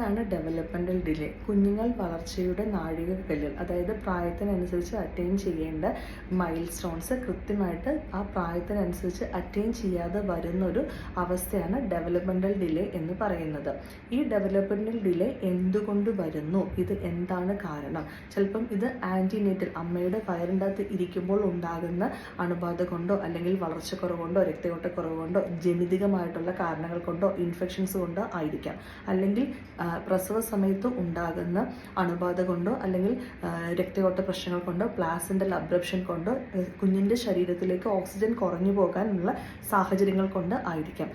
എന്താണ് developmental delay? കുഞ്ഞുങ്ങൾ വളർച്ചയുടെ നാഴികക്കല്ലിൽ, അതായത് പ്രായത്തിനനുസരിച്ച് അറ്റൈൻ ചെയ്യേണ്ട മൈൽ സ്റ്റോൺസ് കൃത്യമായിട്ട് ആ പ്രായത്തിനനുസരിച്ച് അറ്റൈൻ ചെയ്യാതെ വരുന്നൊരു അവസ്ഥയാണ് ഡെവലപ്മെൻ്റൽ ഡിലേ എന്ന് പറയുന്നത്. ഈ ഡെവലപ്മെൻ്റൽ ഡിലേ എന്തുകൊണ്ട് വരുന്നു? ഇത് എന്താണ് കാരണം? ചിലപ്പം ഇത് ആൻറ്റിനേറ്റൽ, അമ്മയുടെ വയറിൻ്റെ അകത്ത് ഇരിക്കുമ്പോൾ ഉണ്ടാകുന്ന അണുബാധ കൊണ്ടോ അല്ലെങ്കിൽ വളർച്ചക്കുറവ് കൊണ്ടോ രക്തയോട്ടക്കുറവ് കൊണ്ടോ ജനിതകമായിട്ടുള്ള കാരണങ്ങൾ കൊണ്ടോ ഇൻഫെക്ഷൻസ് കൊണ്ടോ ആയിരിക്കാം. അല്ലെങ്കിൽ പ്രസവ സമയത്ത് ഉണ്ടാകുന്ന അണുബാധ കൊണ്ടോ അല്ലെങ്കിൽ രക്തയോട്ട പ്രശ്നങ്ങൾ കൊണ്ടോ പ്ലാസെൻ്റൽ അബ്രപ്ഷൻ കൊണ്ടോ കുഞ്ഞിൻ്റെ ശരീരത്തിലേക്ക് ഓക്സിജൻ കുറഞ്ഞു പോകാനുള്ള സാഹചര്യങ്ങൾ കൊണ്ട് ആയിരിക്കാം.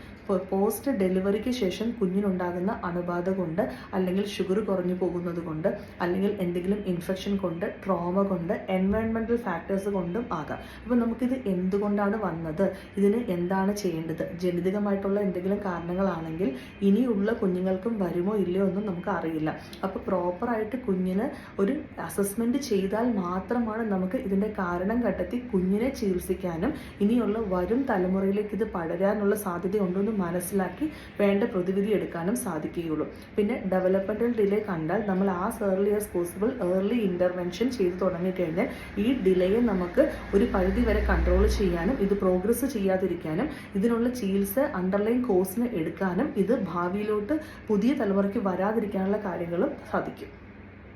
പോസ്റ്റ് ഡെലിവറിക്ക് ശേഷം കുഞ്ഞിനുണ്ടാകുന്ന അണുബാധ കൊണ്ട്, അല്ലെങ്കിൽ ഷുഗർ കുറഞ്ഞു പോകുന്നത് കൊണ്ട്, അല്ലെങ്കിൽ എന്തെങ്കിലും ഇൻഫെക്ഷൻ കൊണ്ട്, ട്രോമ കൊണ്ട്, എൻവയോൺമെൻറ്റൽ ഫാക്ടേഴ്സ് കൊണ്ടും ആകാം. അപ്പോൾ നമുക്കിത് എന്തുകൊണ്ടാണ് വന്നത്, ഇതിന് എന്താണ് ചെയ്യേണ്ടത്? ജനിതകമായിട്ടുള്ള എന്തെങ്കിലും കാരണങ്ങളാണെങ്കിൽ ഇനിയുള്ള കുഞ്ഞുങ്ങൾക്കും വരുമോ ഇല്ലയോ എന്നും നമുക്ക് അറിയില്ല. അപ്പോൾ പ്രോപ്പറായിട്ട് കുഞ്ഞിന് ഒരു അസസ്മെൻറ്റ് ചെയ്താൽ മാത്രമാണ് നമുക്ക് ഇതിൻ്റെ കാരണം കണ്ടെത്തി കുഞ്ഞിനെ ചികിത്സിക്കാനും ഇനിയുള്ള വരും തലമുറയിലേക്ക് ഇത് പടരാനുള്ള സാധ്യതയുണ്ടെന്ന് മനസ്സിലാക്കി വേണ്ട പ്രതിവിധി എടുക്കാനും സാധിക്കുകയുള്ളൂ. പിന്നെ ഡെവലപ്മെൻ്റൽ ഡിലേ കണ്ടാൽ നമ്മൾ early as possible early intervention ചെയ്തു തുടങ്ങിക്കഴിഞ്ഞാൽ ഈ ഡിലേയെ നമുക്ക് ഒരു പരിധി വരെ കൺട്രോൾ ചെയ്യാനും ഇത് പ്രോഗ്രസ് ചെയ്യാതിരിക്കാനും ഇതിനുള്ള ചികിത്സ അണ്ടർലൈൻ കോഴ്സിന് എടുക്കാനും ഇത് ഭാവിയിലോട്ട് പുതിയ തലമുറയ്ക്ക് വരാതിരിക്കാനുള്ള കാര്യങ്ങളും സാധിക്കും.